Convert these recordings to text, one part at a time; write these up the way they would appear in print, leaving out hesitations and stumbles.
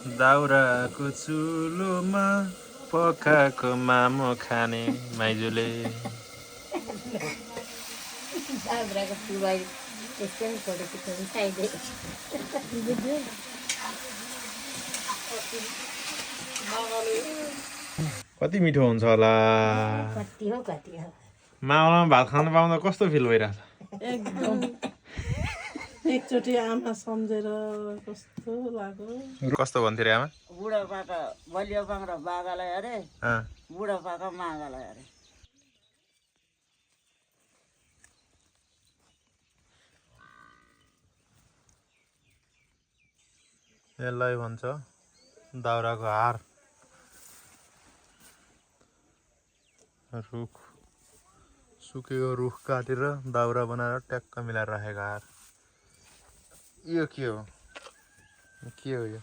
दाउराको चुलोमा पकाएको मामो खाने माइजूले कति मिठो हुन्छ होला मावलमा भात खान पाउँदा कस्तो फिल भइरहेछ एकदम एकचोटि आमा सम्झेर कस्तो लाग्यो कस्तो भन्थ्यो रे आमा बुढापाका बलियो पाङ्रा बागालाई अरे बुढापाका मागालाई अरे यसलाई भन्छ दाउराको हार रुख सुकेको रुख काटेर दाउरा बनाएर ट्याक्क मिलाएर राखेको हार यो के हो यो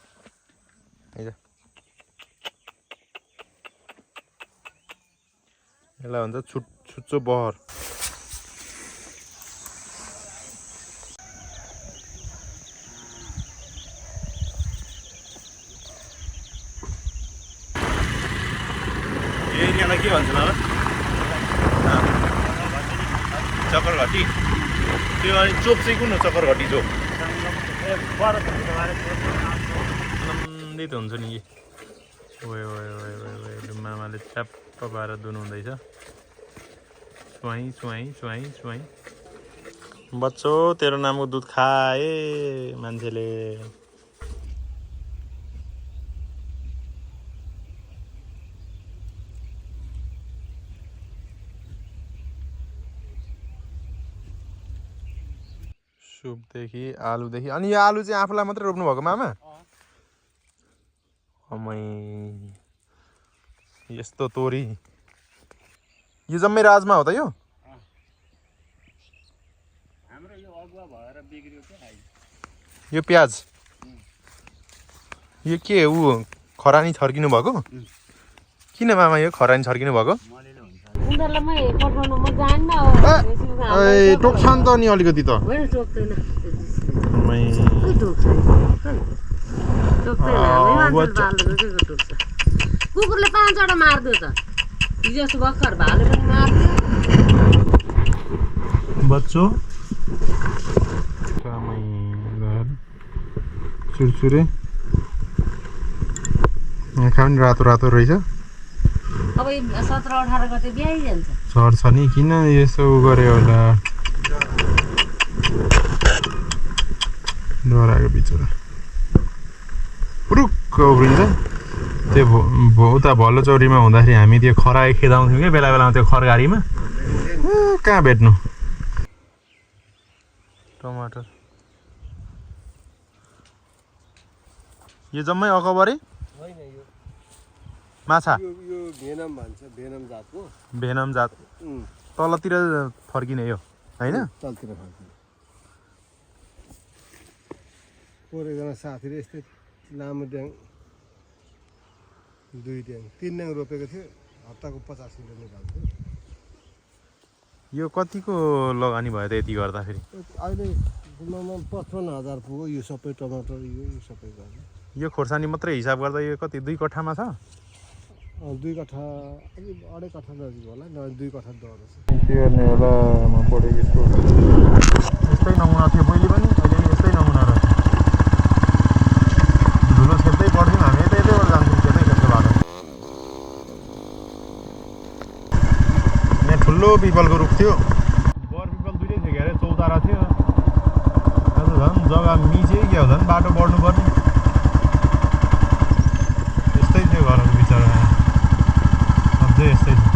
यसलाई भन्छ छुच्चो बहर यो एरियालाई के भन्छ होला चक्करघटी त्यो अनि चोक चाहिँ कुन हो चक्करघटी चोक लम्बित हुन्छ नि मामाले च्याप्प पारेर दुनुहुँदैछ स्वाई बच्चो तेरो नामको दुध खाए मान्छेले सुपदेखि आलुदेखि अनि यो आलु चाहिँ आफूलाई मात्रै रोप्नु भएको मामा अमै यस्तो तोरी यो जम्मै राजमा हो त यो हाम्रो यो अगुवा भएर बिग्रियो के यो प्याज यो के ऊ खरानी छर्किनु भएको किन मामा यो खरानी छर्किनु भएको टोक्छ नि त नि अलिकति त कुकुरले 5 वटा मार्दियो त हिजो भर्खर भाले पनि मार्दियो बच्चो चुरचुरे आँखा पनि रातो रातो रहेछ अब 17-18 गते बिहाइ जान्छ सर्छ नि किन यसो गर्यो होला डराएको बिचरा पुरुक्क उफ्रिन्छ त्यो उता भल्लोचौरीमा हुँदाखेरि हामी त्यो खरायो खेदाउँथ्यौँ क्या बेला बेलामा त्यो खरगाडीमा कहाँ भेट्नु टमाटर यो जम्मै अकबरै माछा यो भेनम भन्छ भेनम जातको भेनम जात तलतिर फर्किने यो हैन तलतिर फर्किने पोहोर एकजना साथीले यस्तै लामो ड्याङ 2 ड्याङ 3 ड्याङ रोपेको थियो हप्ताको 50 किलो निकाल्थ्यो यो कतिको लगानी भयो त यति गर्दाखेरि अहिले 55,000 पुग्यो यो सबै टमाटर यो सबै गर्दा यो खोर्सानी मात्रै हिसाब गर्दा यो कति 2 कट्ठामा छ 2 कट्ठा अलि 2.5 कट्ठा जति होला 2 कट्ठा दरो छ के गर्ने होला म पढेको यस्तो यस्तै नमुना थियो पहिले पनि अहिले पनि यस्तै नमुना रहेछ धुलो खेल्दै पढ्थ्यौँ हामी यतैबाट जान्थ्यौँ खेल्दै खेल्दै बाटो यहाँ ठुलो पिपलको रुख थियो बर पिपल दुइटै थियो क्या अरे चौतारा थियो आज झन् जग्गा मिच्यो क्या हो झन् बाटो बढ्नुपर्ने यस्तै थियो घरहरू बिचरा अझै यस्तै थियो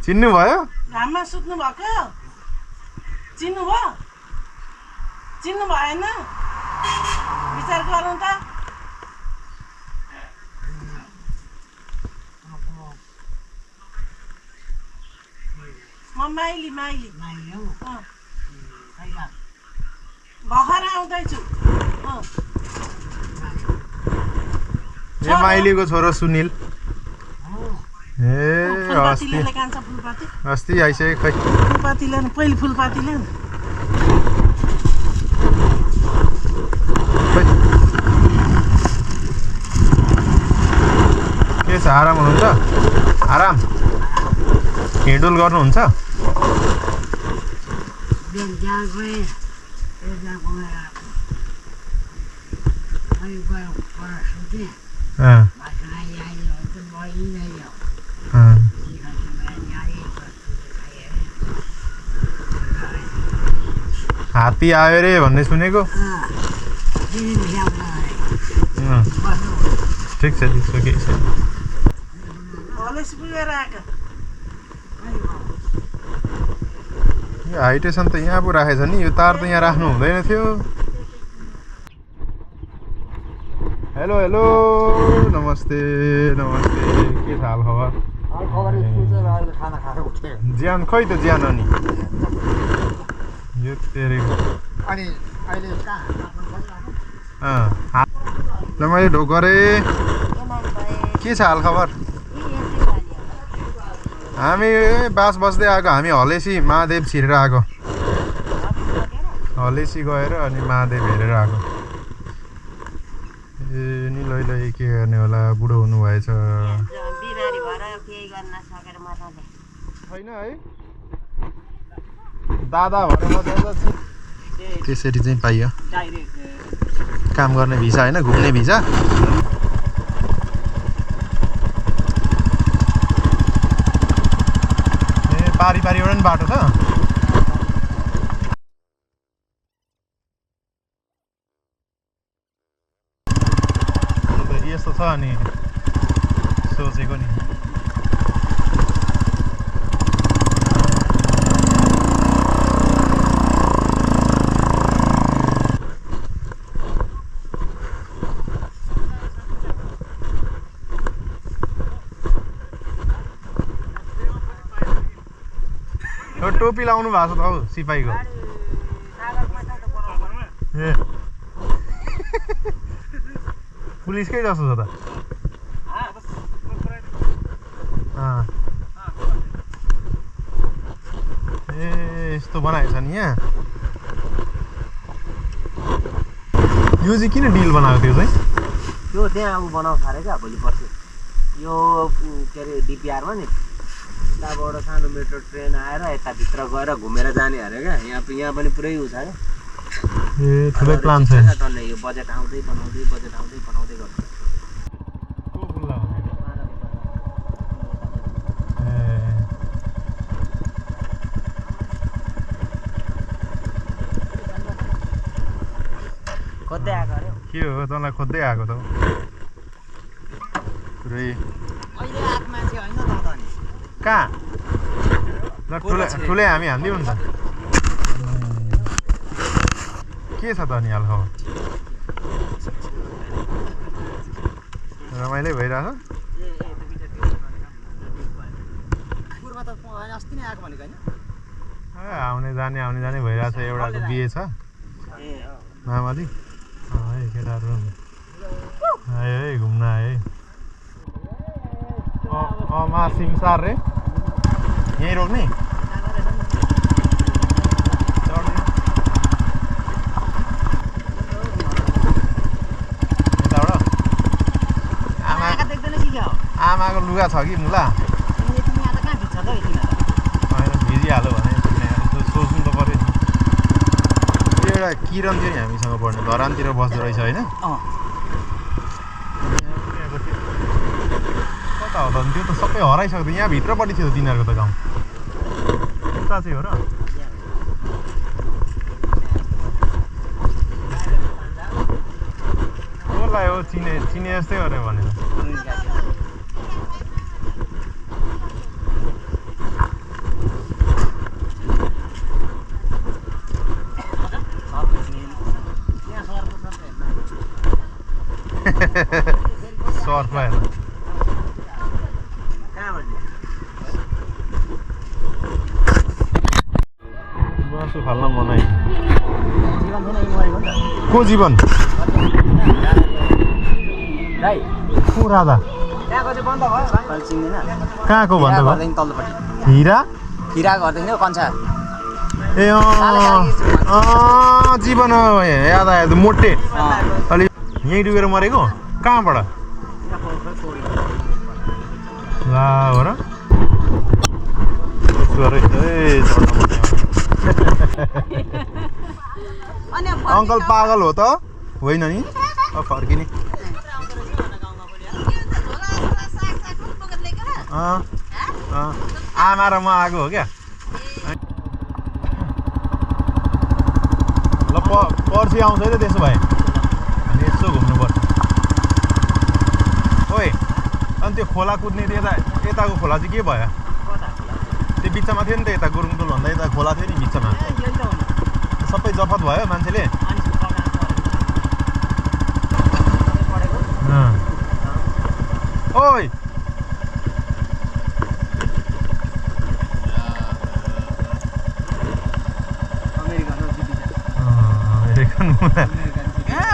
चिन्नु भयो घाममा सुत्नु भएको चिन्नु भयो चिन्नु भएन विचार गरौँ त म माइली भर्खर आउँदैछु यो माइलीको छोरो सुनिल ए फुलपाती लिएर कान्छ फुलपाती अस्ति आइसक्यो खै फुलपाती ल्याउनु पहिले फुलपाती ल्याउनु के छ आराम हुनुहुन्छ आराम हिँडुल गर्नुहुन्छ हात्ती आयो रे भन्ने सुनेको ठिक छ त्यसो केही छैन हलेसी पुगेर आएको यो हाइटेसन त यहाँ पो राखेछ नि यो तार त यहाँ राख्नु हुँदैन थियो हेलो हेलो नमस्ते नमस्ते के छ हाल खबर ज्यान खै त ज्यान अनि यो तेरेको ल मैले ढोक गरेँ के छ हाल खबर हामी बास बस्दै आएको हामी हलेसी महादेव छिरेर आएको हलेसी गएर अनि महादेव हेरेर आएको ए नि लै लै के गर्ने होला बुढो हुनुभएछ छैन है दादा भनेर त्यसरी चाहिँ पाइयो काम गर्ने भिसा होइन घुम्ने भिसा पारी पारी एउटा नि बाटो छ यस्तो छ अनि सोचेको नि टोपी लाउनु भएको छ त हौ सिपाहीको ए पुलिसकै जस्तो छ त ए यस्तो बनाएको छ नि यहाँ यो चाहिँ किन डिल बनाएको थियो चाहिँ त्यो त्यहाँ अब बनाउँछ अरे क्या भोलि पर्सि यो के अरे डिपिआरमा नि यताबाट सानो मेट्रो ट्रेन आएर यताभित्र गएर घुमेर जाने अरे क्या यहाँ पनि पुरै उ छ अरे ए ठुलै प्लान छ टन्ने यो बजेट आउँदै बनाउँदै गर्छ खोज्दै आएको अरे के हो तँलाई खोज्दै आएको त पुरै अहिले आएको मान्छे होइन त नि कहाँ ठुलै हामी हान्दिउँ नि त के छ त नि हाल खबर रमाइलो भइरहेछ अस्ति नै आएको भनेको होइन आउने जाने भइरहेछ एउटाको बिहे छ मामाली है केटाहरू आयो है घुम्न आयो है मा सिमसार रे यहीँ रोक्ने यताबाट आमाको लुगा छ कि मुला होइन भिजिहाल्यो भने सोच्नु त पऱ्यो नि एउटा किरण थियो नि हामीसँग पढ्ने धरानतिर बस्दो रहेछ होइन कता हो त त्यो त सबै हराइसक्यो यहाँ भित्रपट्टि थियो तिनीहरूको त गाउँ उता चाहिँ हो र कसलाई हो चिने जस्तै गऱ्यो भनेर सर्फ हेर मासु फाल्न मनाइ को जीवन भाइ को राधा त्यहाँको चाहिँ बन्द भयो भाइ चिन्दैन कहाँको भन्नु भयो तल्लोपट्टि हिरा खिरा गर्दैन कन्छा ए जीवन याद आयो मोटे अलि यहीँ डुबेर मरेको कहाँबाट ला हो र अङ्कल पागल हो त होइन नि फर्किने आमा र म आएको हो क्या ल पर्सि आउँछ है त त्यसो भए अनि यसो घुम्नुपर्छ ओइ अनि त्यो खोला कुद्ने यताको खोला चाहिँ के भयो त्यो बिचमा थियो नि त यता गुरुङटोल भन्दा यता खोला थियो नि बिचमा सबै जफत भयो मान्छेले ओइ अमेरिकन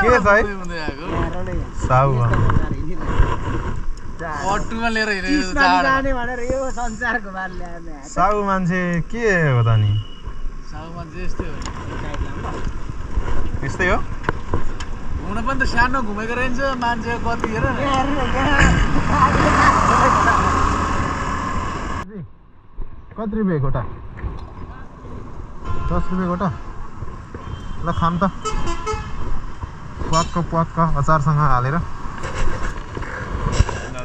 के छ है साउ साउ मान्छे के हो त नि यस्तै हो हुन पनि त सानो घुमेको रहन्छ मान्छे कति हेर कति रुपियाँ गोटा 10 रुपियाँ गोटा ल खाम त प्वाक्क अचारसँग हालेर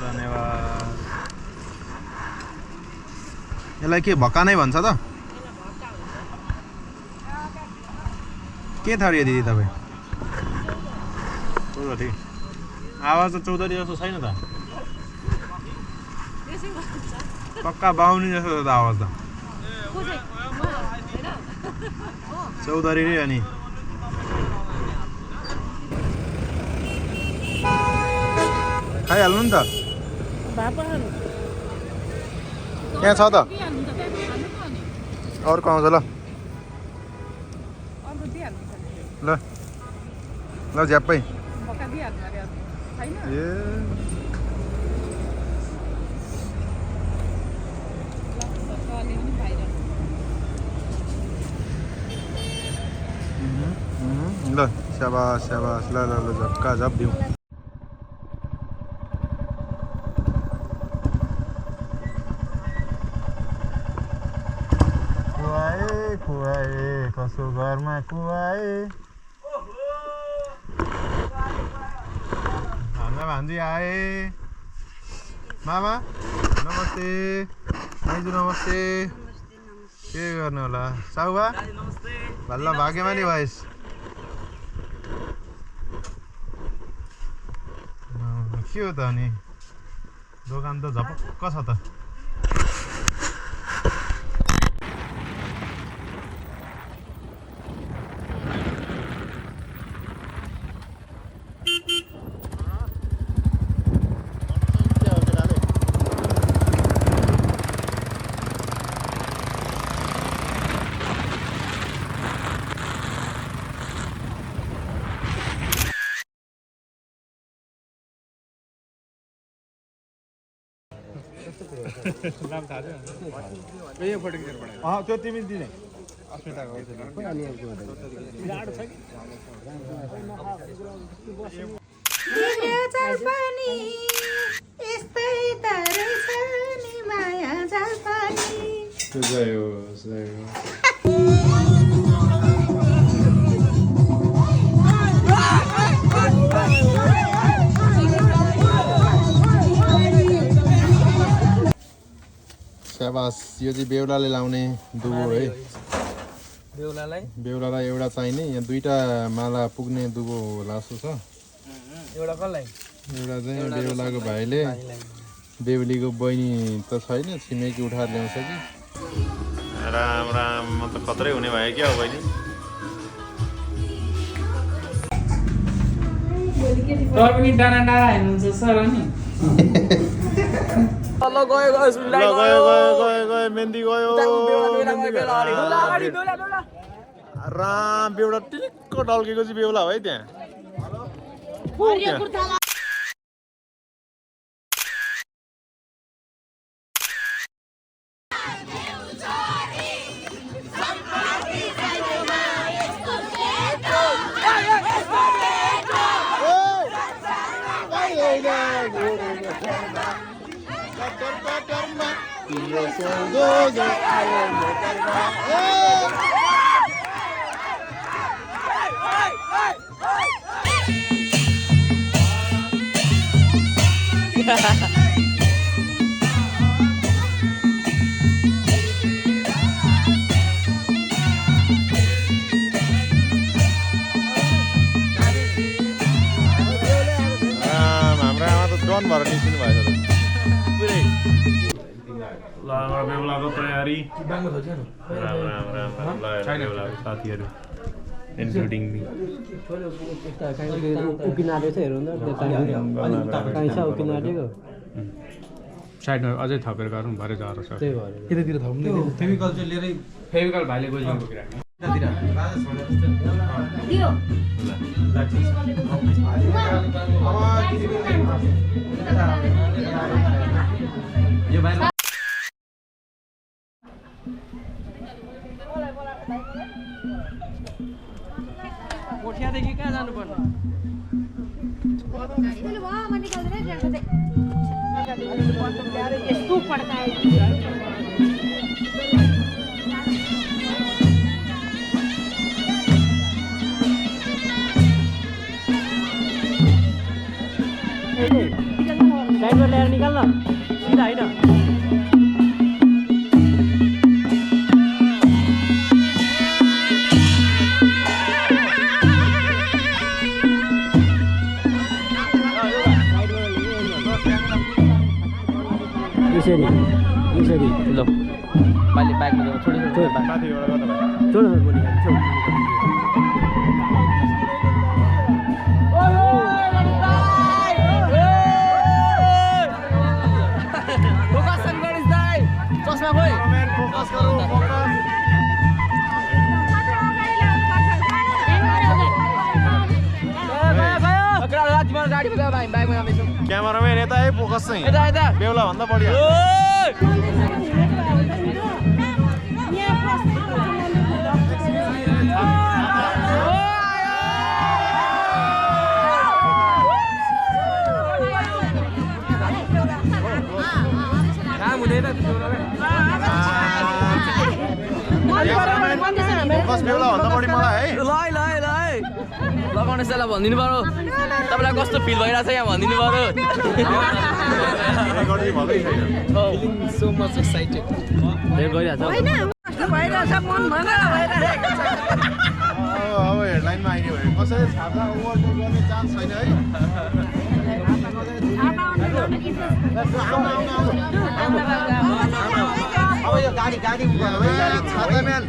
धन्यवाद यसलाई के भक्का नै भन्छ त के थरियो दिदी तपाईँ चौधरी आवाज त चौधरी जस्तो छैन त पक्का बाहुनी जस्तो छ त आवाज त चौधरी रे अनि खाइहाल्नु नि त यहाँ छ त अर्को आउँछ ल ल ल झ्याप्पै ए ल स्याबास स्याबास ल ल ल झप्का झप दिउँ खुवाए कसो घरमा खुवाए भान्जा भान्जी आए मामा नमस्ते दाइजु नमस्ते के गर्नु होला साउबा भल्ल भाग्यमानी भएस के हो त अनि दोकान त झपक्क छ त त्यो तिमी दिने अस्मिताको स्याबास यो चाहिँ बेहुलाले लाउने दुबो है बेहुलालाई एउटा चाहिने यहाँ दुईटा माला पुग्ने दुबो होला जस्तो छ एउटा चाहिँ बेहुलाको भाइले बेहुलीको बहिनी त छैन छिमेकी उठाएर ल्याउँछ कि राम राम म त खतरै हुने भयो क्या हो बहिनी गयो मेहन्दी गयो राम बेहुला टिक्क ढल्केको चाहिँ बेहुला हो है त्यहाँ हाम्रो आमा त डन भएर निस्किनु भएछ त पुरै ल बेहुलाको तयारी राम राम राम राम ल बेहुलाको साथीहरू इन्क्लुडिङ मी साइडमा अझै थपेर गरौँ भरे जरो छ यतातिर थप्नु फेभिकल चाहिँ लिएरै फेभिकल भाइले गोजीमा बोकिराख्नु कोठियादेखि कहाँ जानुपर्ने यस्तो पड्कायो साइडमा ल्याएर निकाल्न सिधा होइन यसरी ल मैले बाइकमा छोड माथि एउटा गर्दा भयो छोड चस्मा खोइ फोकस गरौ फोकस क्यामेराम्यान यता है फोकस चाहिँ बेहुला भन्दा बढी फोकस बेहुला भन्दा बढी मलाई है लगाउने सेला भनिदिनु पर्यो तपाईँलाई कस्तो फिल भइरहेछ यहाँ भनिदिनु पर्यो सो मच एक्साइटेड अब हेडलाइनमा आइदियो भने कसैले छाता ओभरटेक गर्ने चान्स छैन है अब यो गाडी छाता म्यान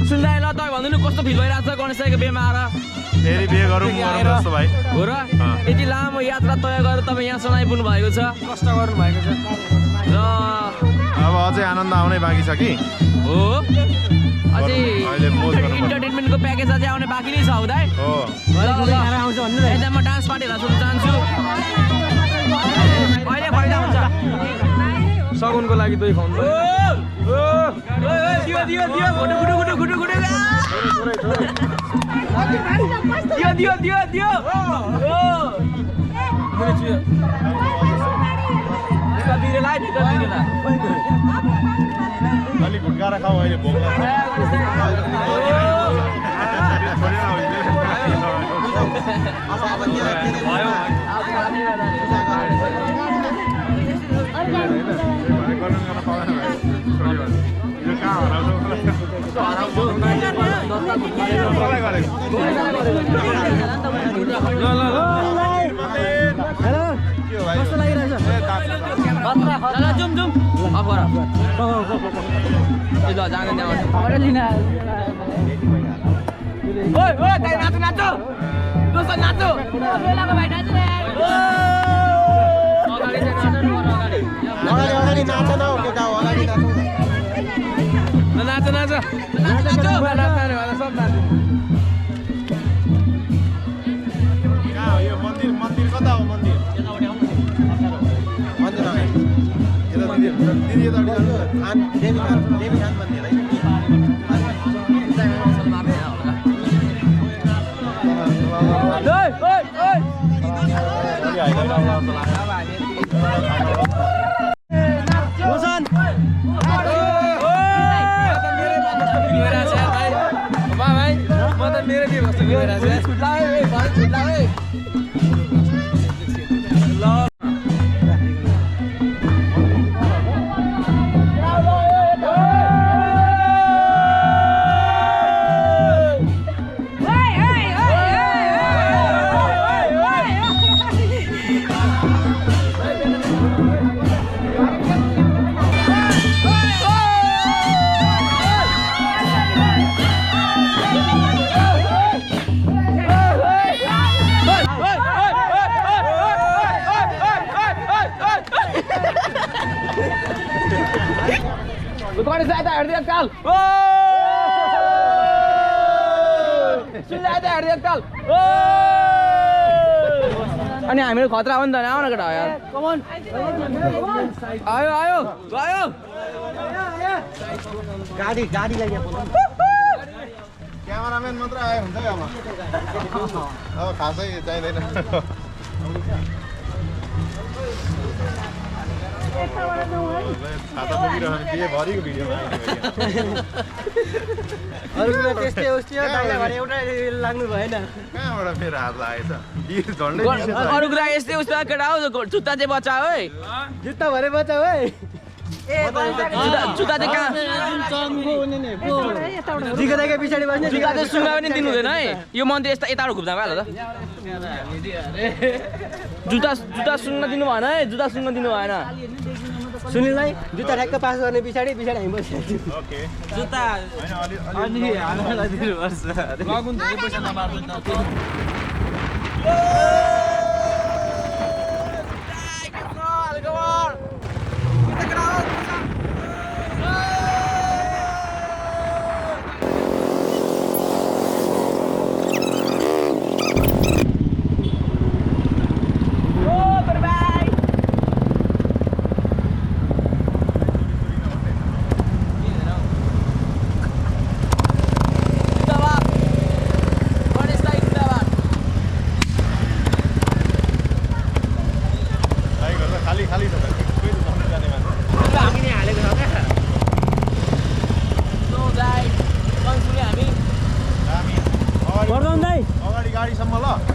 सुन्दाइ ल तपाईँ भनिदिनु कस्तो फिल भइरहेको छ गणेशको बेमा आएर फेरि बिहे गरौँ जस्तो भाइ हो र यति लामो यात्रा तय गरेर तपाईँ यहाँसम्म आइपुग्नु भएको छ कष्ट गर्नु भएको छ र अब अझै आनन्द आउनै बाँकी छ कि हो अझै इन्टरटेनमेन्टको प्याकेज अझै आउने बाँकी नै छ हुँदै हो यता म डान्स पार्टीहरू सुन्न चाहन्छु अहिले फाइदा हुन्छ सगुनको लागि दही खुवाउनु दियो पकाएर खाऊ अहिले भोक लाग्छ जुम जुम अफ गर ल जाने त्यहाँबाट ओइ ओइ दाइ नाचो नाचो दोस्त नाचो बेलाको भाइ नाच्नु अगाडि नाच न केटा अगाडि नाच नाच नाच सब नाच कहाँ हो यो मन्दिर मन्दिर कता हो मन्दिर अनि हामीहरू खतरा हो नि त आउन केटा यार आयो आयो आयो गाडी लागि क्यामेराम्यान मात्र आयो हुन्छ है अब खासै चाहिँदैन खाता बोकिरहनु के भरिको भिडियोमा अरू कुरा त्यस्तै उस्तै हो दाइलाई भने एउटा लाग्नु भएन कहाँबाट मेरो हात लागेछ झन्डै अरू कुरा यस्तै उस्तो केटा हो जुत्ता चाहिँ बचाऊ है जुत्ता भरे बचाऊ है जुत्ता चाहिँ कहाँ जिगदाको पछाडि बस्ने जुत्ता चाहिँ सुँगा पनि दिनु हुँदैन है यो मन्दिर यता यताबाट घुम्दा भयो त जुत्ता जुत्ता सुन्न दिनु भएन है जुत्ता सुन्न दिनु भएन सुनिललाई जुत्ता ठ्याक्क पास गर्ने पछाडि हामी बसिहाल्छौँ ओके जुत्ता अनि हामीलाई दिनुपर्छ लगुन धेरै पैसा नमार्नु न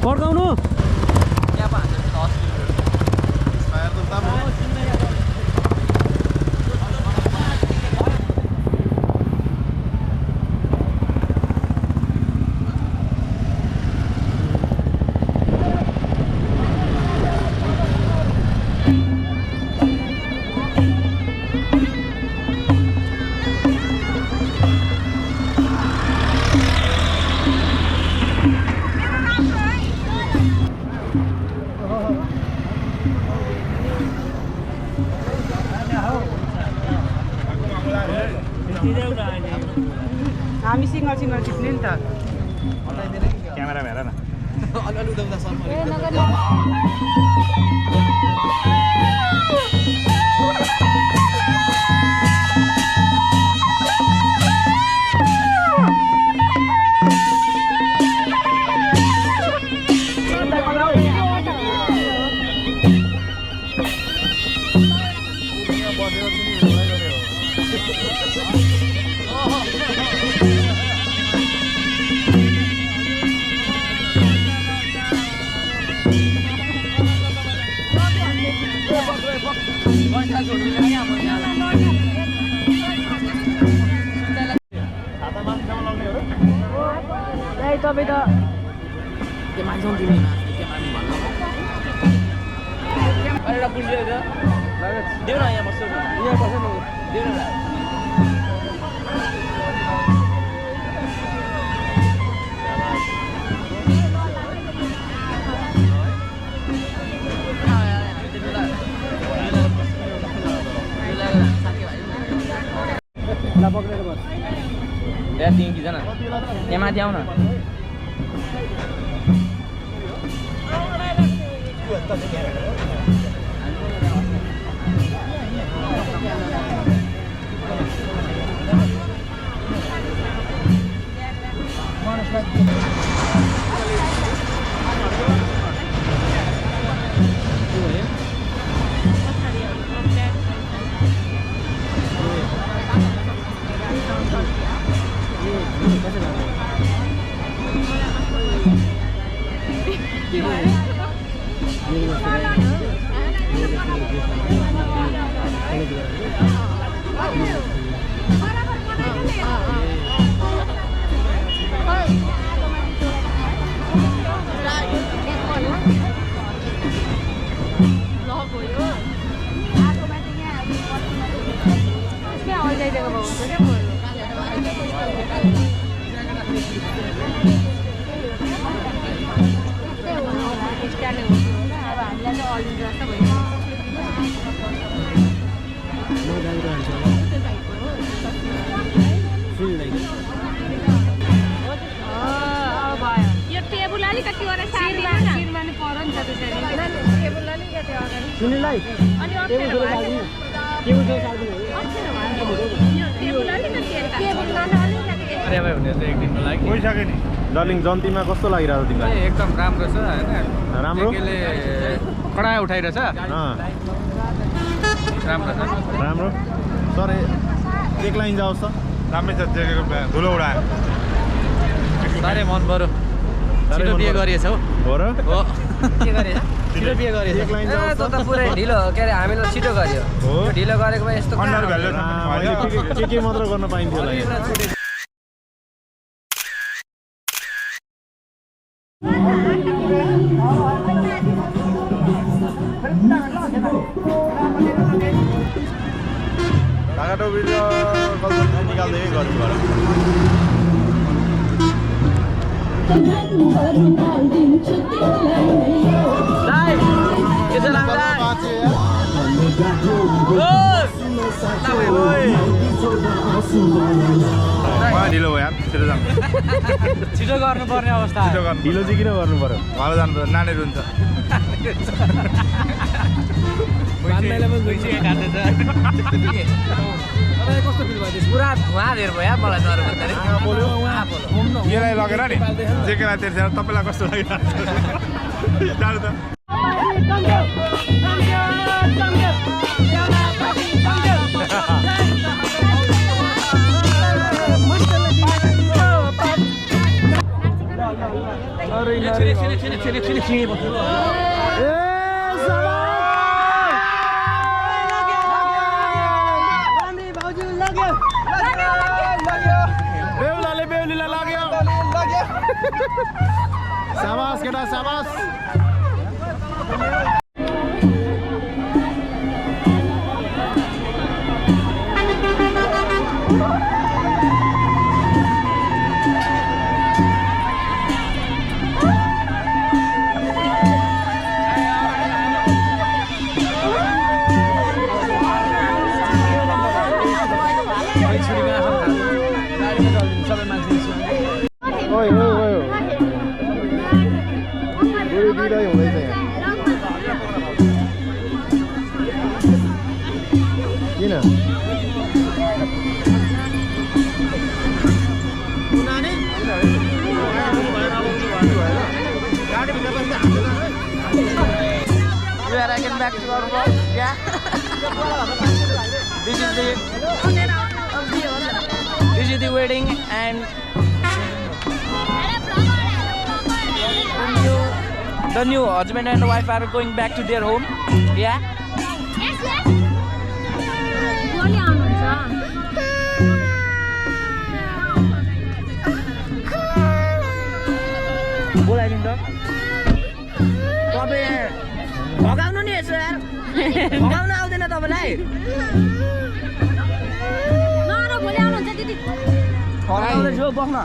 पड्काउनु हामी सिङ्गल सिङ्गल टिप्ने नि त क्यामेरा हेर न अलि उदाउँदा सब बसेर पनि तपाईँ त त्यो मान्छे तिमी एउटा पुलिस देऊ न यहाँ बस्छु यहाँ बस्नु देऊ न त्यहाँ तिमी किन त्यहाँ माथि आऊ न डार्लिङ जन्तीमा कस्तो लागिरहेको तिमीलाई एकदम राम्रो छ हैन राम्रो कडा उठाइरहेछ राम्रो छ राम्रो सर एक लाइन जाओस् त राम्रै छ जेकेको धुलो उडायो साह्रै मन पर्यो छिटो बिहे गरिएछ हो हो र हो के गरेछ छिटो बिहे गरेछ एक लाइन जाओस् त पुरै ढिलो के अरे हामीले छिटो गर्यो हो ढिलो गरेको भए यस्तो अन्डर भ्यालु के मात्र गर्न पाइन्थ्यो होला ढाका टोपी र कल्चर निकाल्दै गर्नुबाट ढिलो भयो यार छिटो जानु छिटो गर्नुपर्ने अवस्था ढिलो चाहिँ किन गर्नु पर्यो घर जानु पर्यो नानीहरू हुन्छ कस्तो फिल भयो पुरा धुवा धेर भयो मलाई डर भन्दाखेरि केलाई लगेर नि जेकेलाई तेर्सेर तपाईँलाई कस्तो लागिरहेको जानु त बेहुलीलाई लाग्यो शाबास केटा शाबास Back to our work, yeah. This is the wedding and the new husband and wife are going back to their home, yeah. Yes. भोलि आउनुहुन्छ बोलाइदिनु त तपाईँ भगाउनु नि यसो यार भगाउन आउँदैन तपाईँलाई भोलि आउनुहुन्छ दिदी आउँदैछु बस्न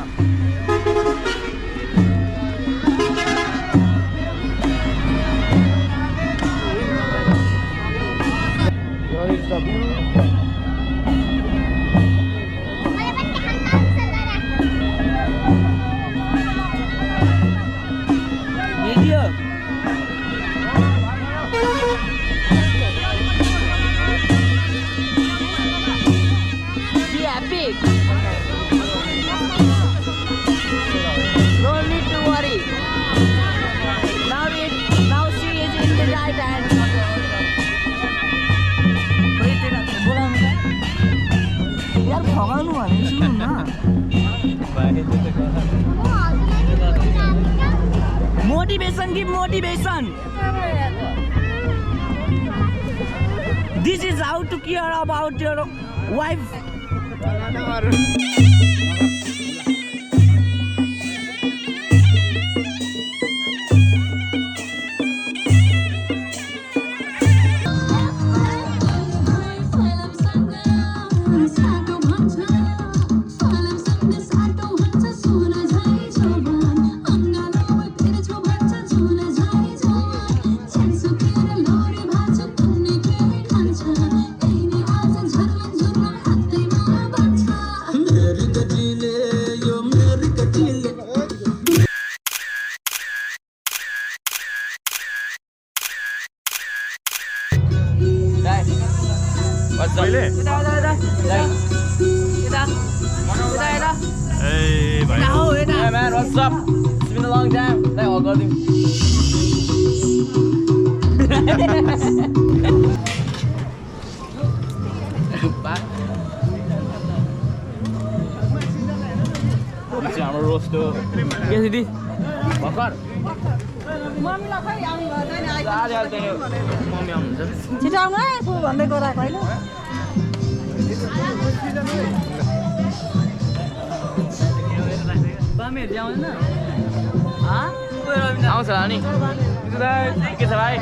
Motivation, give motivation. This is how to care about your wife. Hey, bhai. Hey man, what's up? It's been a long time. Hey, I'll go with हाम्रो रोस्ट हो के दिदी भर्खर मम्मीलाई खै आउनु भएन आज मम्मी आउनुहुन्छ छिटो आउनु है फुल भन्दै गराएको होइन बामीहरू चाहिँ आउँदैन आउँछ होला नि के छ भाइ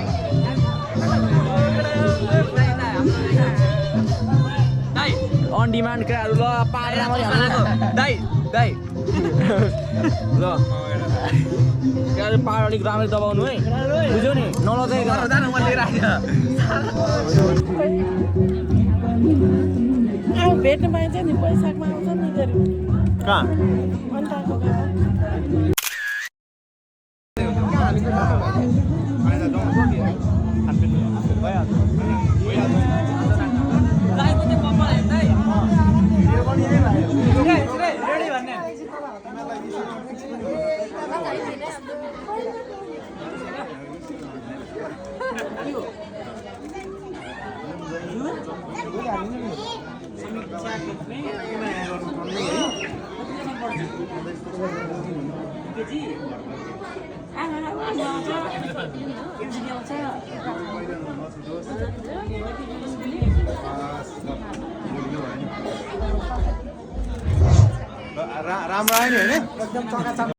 अन डिमान्ड कुराहरू ल पारेर दाइ दाइ ल पार अलिक राम्ररी दबाउनु है बुझ्यौ नि नलजाइ भेट्नु पाइन्छ नि पैसामा आउँछ नि कहाँ राम्रो आयो नि होइन एकदम चकाचक